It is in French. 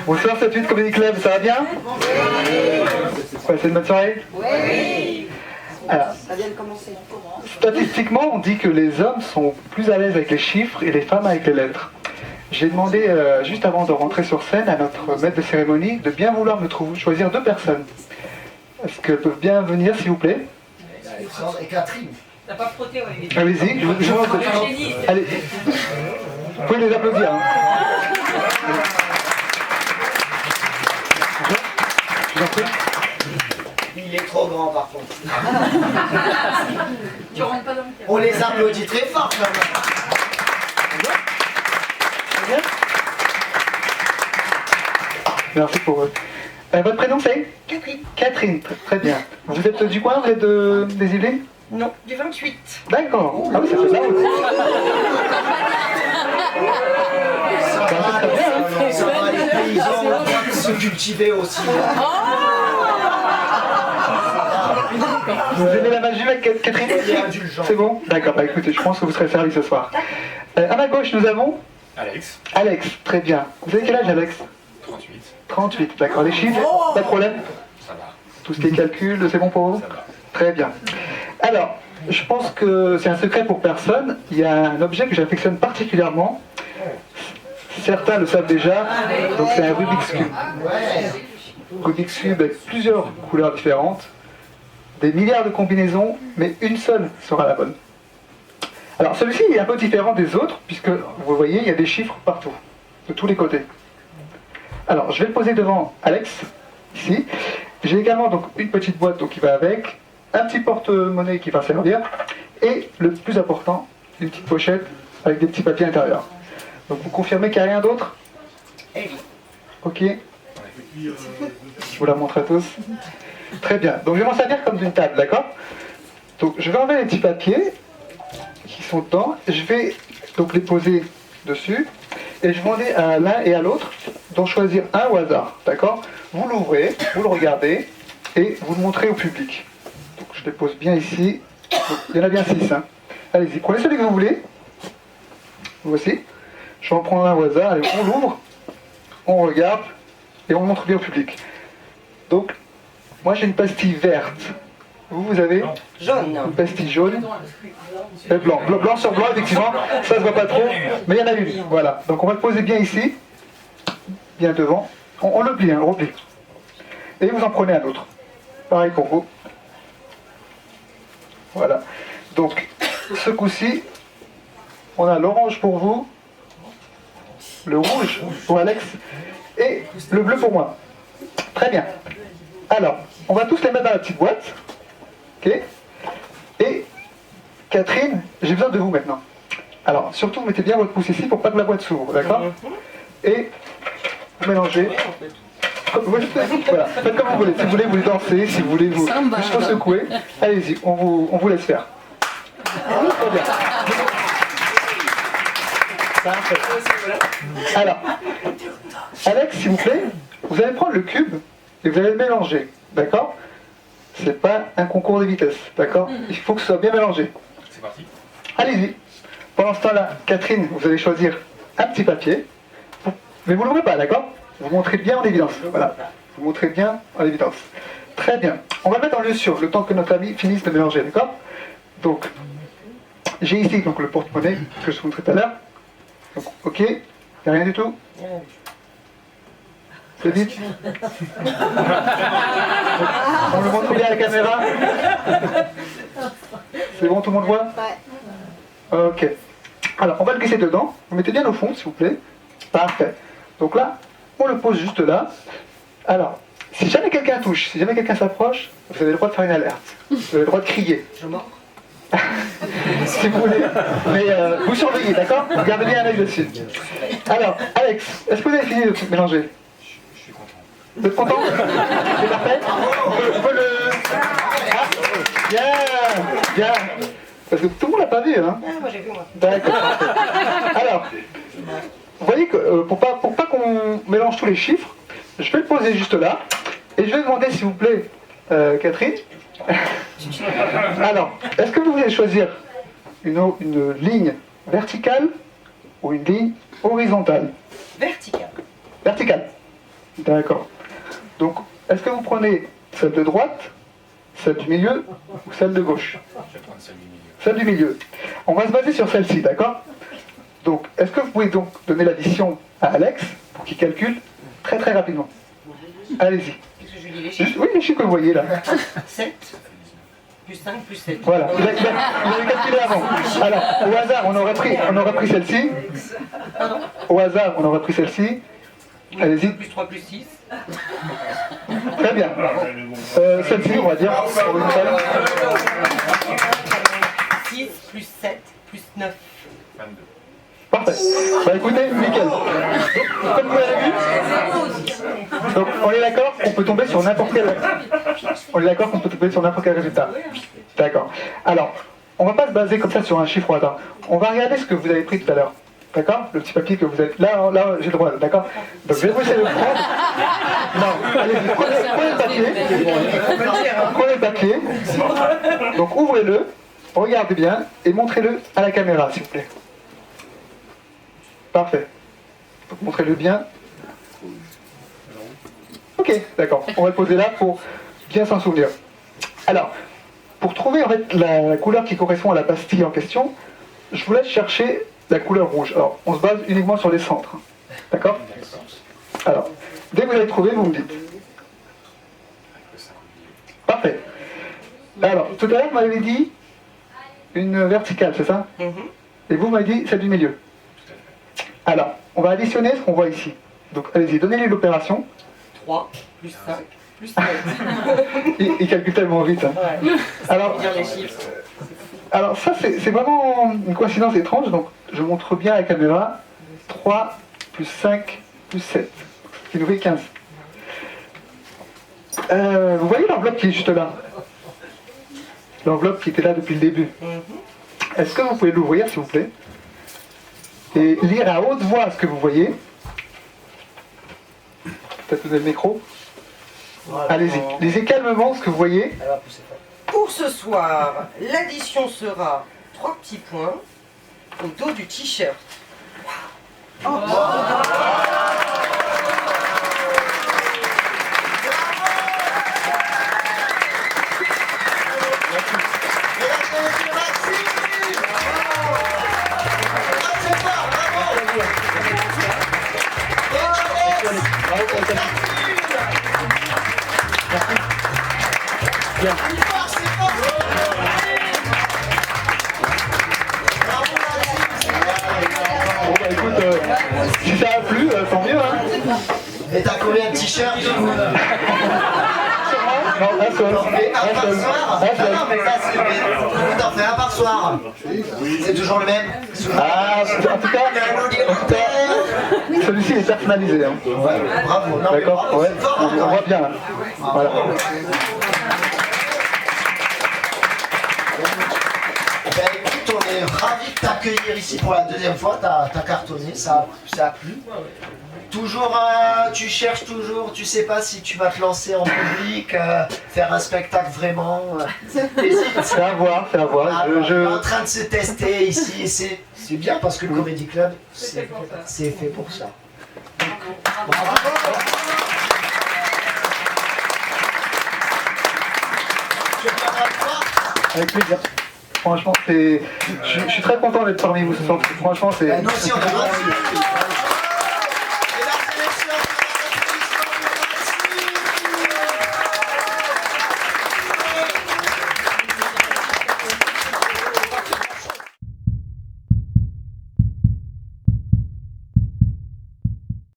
Bonsoir, 7-8 Comedy Club, ça va bien? Vous passez une bonne soirée? Oui. Alors, Ça vient de commencer. statistiquement, on dit que les hommes sont plus à l'aise avec les chiffres et les femmes avec les lettres. J'ai demandé, juste avant de rentrer sur scène, à notre maître de cérémonie de bien vouloir choisir 2 personnes. Est-ce qu'elles peuvent bien venir, s'il vous plaît? Alexandre et Catherine. T'as pas frotté, Olivier. Allez-y, je vous en prie. Allez, vous pouvez les applaudir. Hein. Je vous en prie. Il est trop grand par contre. Tu rentres pas dans le cadre. On les applaudit très fort quand même. Merci pour eux. Votre prénom c'est? Catherine. Catherine, très bien. Vous êtes du coin, vous êtes des Yvelines? Non, du 28. D'accord. Ah oui, ça fait de la route. Ça va, très bien, hein. ça va, les paysans doivent se cultiver aussi. Vous aimez la magie avec Catherine? Il est indulgent. C'est bon? D'accord, bah écoutez, je pense que vous serez servi ce soir. À ma gauche, nous avons Alex, Alex, très bien. Vous avez quel âge, Alex? 38, 38, d'accord. Les chiffres? Pas de problème? ça va, Tout ce qui est calcul, c'est bon pour vous? ça va. Très bien. Alors, je pense que c'est un secret pour personne. Il y a un objet que j'affectionne particulièrement. Certains le savent déjà, donc c'est un Rubik's Cube. Rubik's Cube avec plusieurs couleurs différentes, des milliards de combinaisons, mais une seule sera la bonne. Alors celui-ci est un peu différent des autres, puisque vous voyez, il y a des chiffres partout, de tous les côtés. Alors, je vais le poser devant Alex, ici. J'ai également donc une petite boîte donc, qui va avec, un petit porte-monnaie qui va servir, et le plus important, une petite pochette avec des petits papiers intérieurs. Donc vous confirmez qu'il n'y a rien d'autre? Ok. Je vous la montre à tous. Très bien. Donc je vais m'en servir comme d'une table, d'accord? Donc je vais enlever les petits papiers qui sont dedans. Je vais donc les poser dessus. Et je vais demander à l'un et à l'autre d'en choisir un au hasard, d'accord? Vous l'ouvrez, vous le regardez et vous le montrez au public. Donc je les pose bien ici. Donc, il y en a bien 6. Hein. Allez-y, prenez celui que vous voulez. Voici. Je vais en prendre un au hasard. Allez, on l'ouvre, on regarde et on le montre bien au public. Donc, moi j'ai une pastille verte. Vous avez Jaune. une pastille jaune et blanc. Blanc sur blanc, effectivement, ça se voit pas trop, mais il y en a une. Voilà. Donc on va le poser bien ici, bien devant. On le plie, hein, on replie. Et vous en prenez un autre. Pareil pour vous. Voilà. Donc, ce coup-ci, on a l'orange pour vous, le rouge pour Alex et le bleu pour moi. Très bien. Alors, on va tous les mettre dans la petite boîte. Ok? Et Catherine, j'ai besoin de vous maintenant. Alors, surtout, vous mettez bien votre pouce ici pour pas que la boîte s'ouvre, d'accord? Et vous mélangez. Voilà, faites comme vous voulez. Si vous voulez, vous dansez, si vous voulez, vous juste secouer. Allez-y, on vous laisse faire. Très bien. Parfait. Alors, Alex, s'il vous plaît, vous allez prendre le cube et vous allez le mélanger, d'accord? C'est pas un concours de vitesse, d'accord? Il faut que ce soit bien mélangé. C'est parti. Allez-y. Pendant ce temps-là, Catherine, vous allez choisir un petit papier, mais vous ne l'ouvrez pas, d'accord? Vous montrez bien en évidence. Voilà. Vous montrez bien en évidence. Très bien. On va le mettre en lieu sûr, le temps que notre ami finisse de mélanger, d'accord? Donc, j'ai ici donc, le porte-monnaie que je vous montrais tout à l'heure. Donc, ok, il n'y a rien du tout. C'est vite. On le montre bien à la caméra. C'est bon, tout le monde voit? Ok. Alors, on va le glisser dedans. Vous mettez bien au fond, s'il vous plaît. Parfait. Donc là, on le pose juste là. Alors, si jamais quelqu'un touche, si jamais quelqu'un s'approche, vous avez le droit de faire une alerte. Vous avez le droit de crier. Je mords. Si vous voulez. Mais vous surveillez, d'accord? Vous gardez bien un œil dessus. Alors, Alex, est-ce que vous avez fini de mélanger? Je suis content. Vous êtes content? C'est parfait? On peut le... Ah, bien, bien. Parce que tout le monde l'a pas vu, hein? Ah, moi j'ai vu, moi. D'accord. Alors, vous voyez que pour pas qu'on mélange tous les chiffres, je vais le poser juste là. Et je vais demander, s'il vous plaît, Catherine. Alors, est-ce que vous voulez choisir une ligne verticale ou une ligne horizontale? Vertical. Verticale. D'accord. Donc, est-ce que vous prenez celle de droite, celle du milieu ou celle de gauche? Je vais prendre celle du milieu. Celle du milieu. On va se baser sur celle-ci, d'accord? Donc, est-ce que vous pouvez donc donner l'addition à Alex pour qu'il calcule très très rapidement? Allez-y. Qu'est-ce que je dis les chiffres? Oui, les chiffres que vous voyez là. 7 plus 5 plus 7. Voilà. Il avait calculé avant. Alors, au hasard, on aurait pris celle-ci. Au hasard, on aurait pris celle-ci. Allez-y. Plus 3 plus 6. Très bien. Celle-ci, on va dire. Pour une seule. 6 plus 7 plus 9. 22. Parfait. Bah écoutez, nickel. Donc, comme vous l'avez vu, donc, on est d'accord qu'on peut tomber sur n'importe quel. On est d'accord qu'on peut tomber sur n'importe quel résultat. D'accord. Alors, on va pas se baser comme ça sur un chiffre au hasard. On va regarder ce que vous avez pris tout à l'heure. D'accord? Le petit papier que vous avez. Là, j'ai le droit, d'accord? Donc je vais vous laisser le prendre. Non, allez-y, prenez le papier. Prenez le papier. Donc ouvrez-le, regardez bien et montrez-le à la caméra, s'il vous plaît. Parfait. Donc montrez-le bien. Ok, d'accord. On va le poser là pour bien s'en souvenir. Alors, pour trouver en fait la couleur qui correspond à la pastille en question, je vous laisse chercher la couleur rouge. Alors, on se base uniquement sur les centres. D'accord? Alors, dès que vous l'avez trouvé, vous me dites. Parfait. Alors, tout à l'heure, vous m'avez dit une verticale, c'est ça? Et vous m'avez dit celle du milieu. Alors, on va additionner ce qu'on voit ici. Donc, allez-y, donnez-lui l'opération. 3 plus 5 plus 7. Il calcule tellement vite. Hein. Ouais. Alors, Dire les chiffres. alors ça, c'est vraiment une coïncidence étrange. Donc, je montre bien à la caméra. 3 plus 5 plus 7. Ce qui nous fait 15. Vous voyez l'enveloppe qui est juste là? L'enveloppe qui était là depuis le début. Est-ce que vous pouvez l'ouvrir, s'il vous plaît? Et lire à haute voix ce que vous voyez. Peut-être vous avez le micro. Allez-y, lisez calmement ce que vous voyez. Pour ce soir, l'addition sera 3 petits points au dos du t-shirt. Bien. Bon bah écoute, si ça a plu, tant mieux hein. Et t'as combien de t-shirts? Non, un seul. Mais un par Un seul. soir? Un Ah seul. non, mais là, c'est. T'en fais un par soir. C'est toujours le même? Ah, en tout cas, celui-ci est personnalisé. Hein. Ouais, bravo. Non, mais D'accord? bravo, Ouais, c'est fort, on hein, voit bien là. Voilà. Ben écoute, on est ravis de t'accueillir ici pour la deuxième fois. T'as cartonné, ça a plu. Toujours, tu cherches toujours, tu sais pas si tu vas te lancer en public, faire un spectacle vraiment. Hésite. C'est à voir, c'est à voir. Ah, on est en train de se tester ici et c'est bien parce que le Comedy Club, c'est fait pour ça. Bravo. Tu veux pas me voir? Avec plaisir. Franchement, je suis très content d'être parmi vous ce soir. Franchement, c'est. Nous aussi on est ravis.